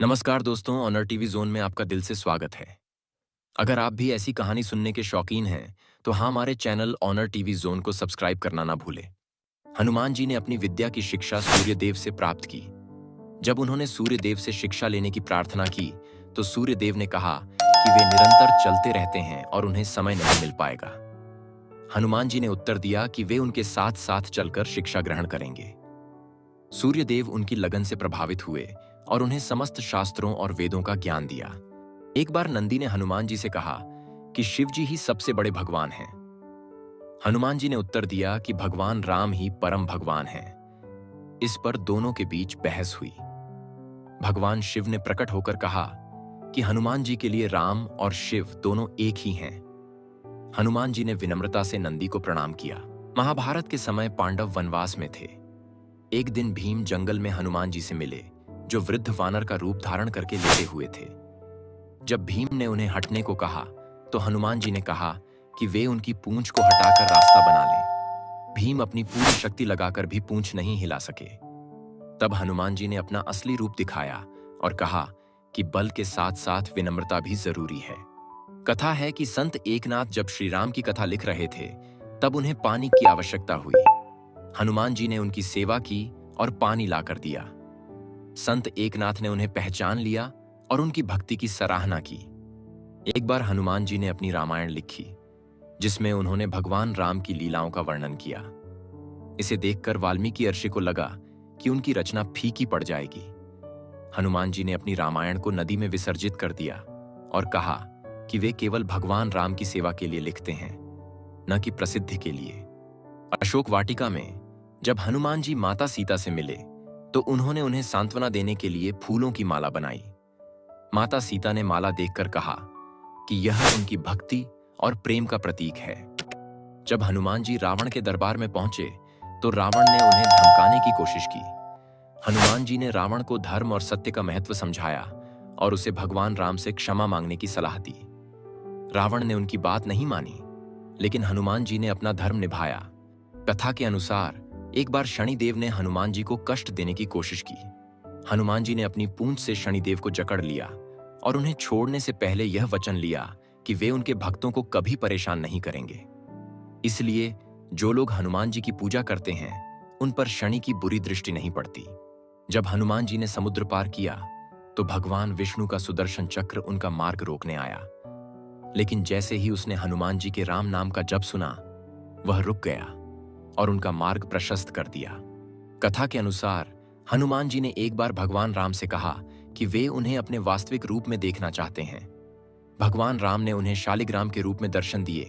नमस्कार दोस्तों, honour TV zone में आपका दिल से स्वागत है। अगर आप भी ऐसी कहानी सुनने के शौकीन हैं, तो हमारे चैनल ऑनर टीवी जोन को सब्सक्राइब करना ना भूलें। हनुमान जी ने अपनी विद्या की शिक्षा सूर्यदेव से प्राप्त की। जब उन्होंने सूर्यदेव से शिक्षा लेने की प्रार्थना की, तो सूर्यदेव ने कहा कि वे निरंतर चलते रहते हैं और उन्हें समय नहीं मिल पाएगा। हनुमान जी ने उत्तर दिया कि वे उनके साथ साथ चलकर शिक्षा ग्रहण करेंगे। सूर्यदेव उनकी लगन से प्रभावित हुए और उन्हें समस्त शास्त्रों और वेदों का ज्ञान दिया। एक बार नंदी ने हनुमान जी से कहा कि शिव जी ही सबसे बड़े भगवान हैं। हनुमान जी ने उत्तर दिया कि भगवान राम ही परम भगवान हैं। इस पर दोनों के बीच बहस हुई। भगवान शिव ने प्रकट होकर कहा कि हनुमान जी के लिए राम और शिव दोनों एक ही हैं। हनुमान जी ने विनम्रता से नंदी को प्रणाम किया। महाभारत के समय पांडव वनवास में थे। एक दिन भीम जंगल में हनुमान जी से मिले, जो वृद्ध वानर का रूप धारण करके लेटे हुए थे। जब भीम ने उन्हें हटने को कहा, तो हनुमान जी ने कहा कि वे उनकी पूंछ को हटाकर रास्ता बना लें। भीम अपनी पूरी शक्ति लगाकर भी पूंछ नहीं हिला सके। तब हनुमान जी ने अपना असली रूप दिखाया और कहा कि बल के साथ साथ विनम्रता भी जरूरी है। कथा है कि संत एकनाथ जब श्री राम की कथा लिख रहे थे, तब उन्हें पानी की आवश्यकता हुई। हनुमान जी ने उनकी सेवा की और पानी लाकर दिया। संत एकनाथ ने उन्हें पहचान लिया और उनकी भक्ति की सराहना की। एक बार हनुमान जी ने अपनी रामायण लिखी, जिसमें उन्होंने भगवान राम की लीलाओं का वर्णन किया। इसे देखकर वाल्मीकि ऋषि को लगा कि उनकी रचना फीकी पड़ जाएगी। हनुमान जी ने अपनी रामायण को नदी में विसर्जित कर दिया और कहा कि वे केवल भगवान राम की सेवा के लिए लिखते हैं, न कि प्रसिद्धि के लिए। अशोक वाटिका में जब हनुमान जी माता सीता से मिले, तो उन्होंने उन्हें सांत्वना देने के लिए फूलों की माला बनाई। माता सीता ने माला देखकर कहा कि यह उनकी भक्ति और प्रेम का प्रतीक है। जब हनुमान जी रावण के दरबार में पहुंचे, तो रावण ने उन्हें धमकाने की कोशिश की। हनुमान जी ने रावण को धर्म और सत्य का महत्व समझाया और उसे भगवान राम से क्षमा मांगने की सलाह दी। रावण ने उनकी बात नहीं मानी, लेकिन हनुमान जी ने अपना धर्म निभाया। कथा के अनुसार एक बार शनिदेव ने हनुमान जी को कष्ट देने की कोशिश की। हनुमान जी ने अपनी पूंछ से शनिदेव को जकड़ लिया और उन्हें छोड़ने से पहले यह वचन लिया कि वे उनके भक्तों को कभी परेशान नहीं करेंगे। इसलिए जो लोग हनुमान जी की पूजा करते हैं, उन पर शनि की बुरी दृष्टि नहीं पड़ती। जब हनुमान जी ने समुद्र पार किया, तो भगवान विष्णु का सुदर्शन चक्र उनका मार्ग रोकने आया। लेकिन जैसे ही उसने हनुमान जी के राम नाम का जप सुना, वह रुक गया और उनका मार्ग प्रशस्त कर दिया। कथा के अनुसार हनुमान जी ने एक बार भगवान राम से कहा कि वे उन्हें अपने वास्तविक रूप में देखना चाहते हैं। भगवान राम ने उन्हें शालिग्राम के रूप में दर्शन दिए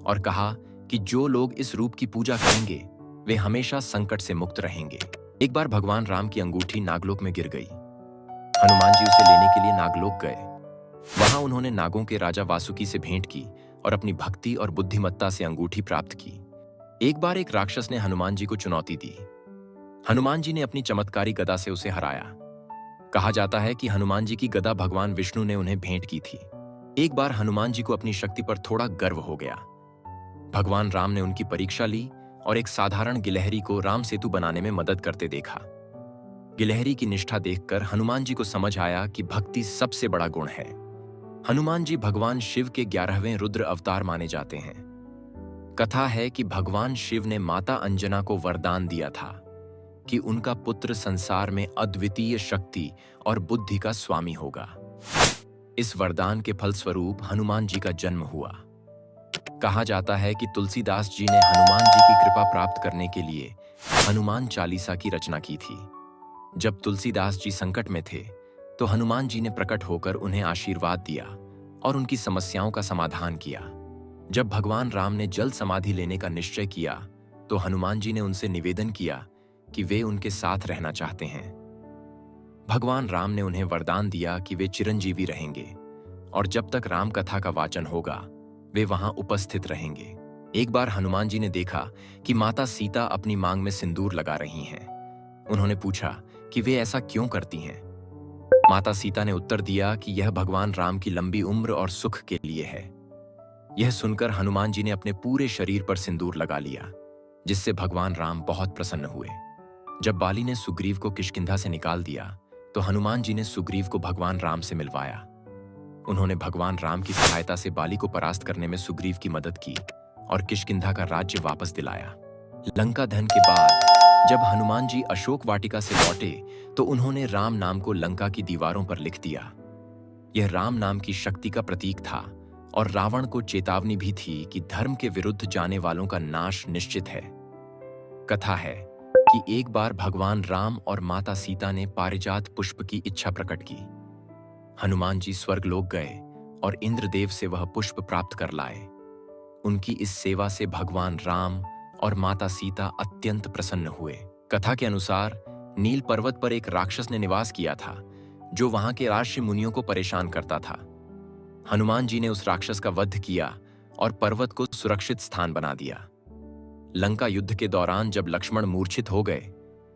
और कहा कि जो लोग इस रूप की पूजा करेंगे, वे हमेशा संकट से मुक्त रहेंगे। एक बार भगवान राम की अंगूठी नागलोक में गिर गई। हनुमान जी उसे लेने के लिए नागलोक गए। वहां उन्होंने नागों के राजा वासुकी से भेंट की और अपनी भक्ति और बुद्धिमत्ता से अंगूठी प्राप्त की। एक बार एक राक्षस ने हनुमान जी को चुनौती दी। हनुमान जी ने अपनी चमत्कारी गदा से उसे हराया। कहा जाता है कि हनुमान जी की गदा भगवान विष्णु ने उन्हें भेंट की थी। एक बार हनुमान जी को अपनी शक्ति पर थोड़ा गर्व हो गया। भगवान राम ने उनकी परीक्षा ली और एक साधारण गिलहरी को राम सेतु बनाने में मदद करते देखा। गिलहरी की निष्ठा देखकर हनुमान जी को समझ आया कि भक्ति सबसे बड़ा गुण है। हनुमान जी भगवान शिव के 11वें रुद्र अवतार माने जाते हैं। कथा है कि भगवान शिव ने माता अंजना को वरदान दिया था कि उनका पुत्र संसार में अद्वितीय शक्ति और बुद्धि का स्वामी होगा। इस वरदान के फलस्वरूप हनुमान जी का जन्म हुआ। कहा जाता है कि तुलसीदास जी ने हनुमान जी की कृपा प्राप्त करने के लिए हनुमान चालीसा की रचना की थी। जब तुलसीदास जी संकट में थे, तो हनुमान जी ने प्रकट होकर उन्हें आशीर्वाद दिया और उनकी समस्याओं का समाधान किया। जब भगवान राम ने जल समाधि लेने का निश्चय किया, तो हनुमान जी ने उनसे निवेदन किया कि वे उनके साथ रहना चाहते हैं। भगवान राम ने उन्हें वरदान दिया कि वे चिरंजीवी रहेंगे और जब तक राम कथा का वाचन होगा, वे वहां उपस्थित रहेंगे। एक बार हनुमान जी ने देखा कि माता सीता अपनी मांग में सिंदूर लगा रही हैं। उन्होंने पूछा कि वे ऐसा क्यों करती हैं। माता सीता ने उत्तर दिया कि यह भगवान राम की लंबी उम्र और सुख के लिए है। यह सुनकर हनुमान जी ने अपने पूरे शरीर पर सिंदूर लगा लिया, जिससे भगवान राम बहुत प्रसन्न हुए। जब बाली ने सुग्रीव को किष्किंधा से निकाल दिया, तो हनुमान जी ने सुग्रीव को भगवान राम से मिलवाया। उन्होंने भगवान राम की सहायता से बाली को परास्त करने में सुग्रीव की मदद की और किष्किंधा का राज्य वापस दिलाया। लंका दहन के बाद जब हनुमान जी अशोक वाटिका से लौटे तो उन्होंने राम नाम को लंका की दीवारों पर लिख दिया। यह राम नाम की शक्ति का प्रतीक था और रावण को चेतावनी भी थी कि धर्म के विरुद्ध जाने वालों का नाश निश्चित है। कथा है कि एक बार भगवान राम और माता सीता ने पारिजात पुष्प की इच्छा प्रकट की। हनुमान जी स्वर्गलोक गए और इंद्रदेव से वह पुष्प प्राप्त कर लाए। उनकी इस सेवा से भगवान राम और माता सीता अत्यंत प्रसन्न हुए। कथा के अनुसार नील पर्वत पर एक राक्षस ने निवास किया था जो वहां के ऋषि मुनियों को परेशान करता था। हनुमान जी ने उस राक्षस का वध किया और पर्वत को सुरक्षित स्थान बना दिया। लंका युद्ध के दौरान जब लक्ष्मण मूर्छित हो गए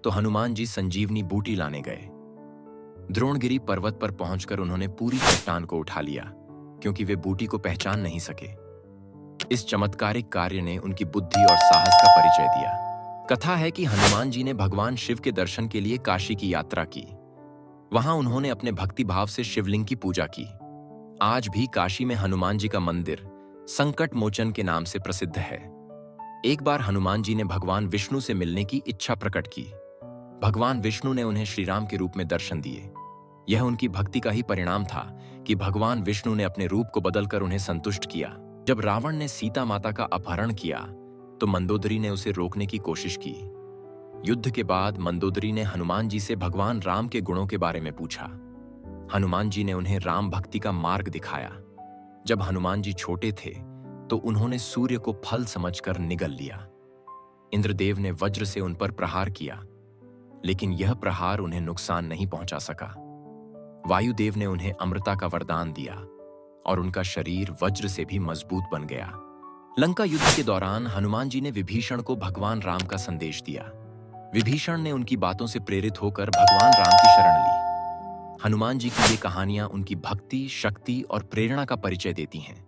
तो हनुमान जी संजीवनी बूटी लाने गए। द्रोणगिरी पर्वत पर पहुंचकर उन्होंने पूरी चट्टान को उठा लिया क्योंकि वे बूटी को पहचान नहीं सके। इस चमत्कारिक कार्य ने उनकी बुद्धि और साहस का परिचय दिया। कथा है कि हनुमान जी ने भगवान शिव के दर्शन के लिए काशी की यात्रा की। वहां उन्होंने अपने भक्ति भाव से शिवलिंग की पूजा की। आज भी काशी में हनुमान जी का मंदिर संकट मोचन के नाम से प्रसिद्ध है। एक बार हनुमान जी ने भगवान विष्णु से मिलने की इच्छा प्रकट की। भगवान विष्णु ने उन्हें श्रीराम के रूप में दर्शन दिए। यह उनकी भक्ति का ही परिणाम था कि भगवान विष्णु ने अपने रूप को बदलकर उन्हें संतुष्ट किया। जब रावण ने सीता माता का अपहरण किया तो मंदोदरी ने उसे रोकने की कोशिश की। युद्ध के बाद मंदोदरी ने हनुमान जी से भगवान राम के गुणों के बारे में पूछा। हनुमान जी ने उन्हें राम भक्ति का मार्ग दिखाया। जब हनुमान जी छोटे थे तो उन्होंने सूर्य को फल समझकर निगल लिया। इंद्रदेव ने वज्र से उन पर प्रहार किया, लेकिन यह प्रहार उन्हें नुकसान नहीं पहुंचा सका। वायुदेव ने उन्हें अमृता का वरदान दिया और उनका शरीर वज्र से भी मजबूत बन गया। लंका युद्ध के दौरान हनुमान जी ने विभीषण को भगवान राम का संदेश दिया। विभीषण ने उनकी बातों से प्रेरित होकर भगवान राम की शरण ली। हनुमान जी की ये कहानियां उनकी भक्ति, शक्ति और प्रेरणा का परिचय देती हैं।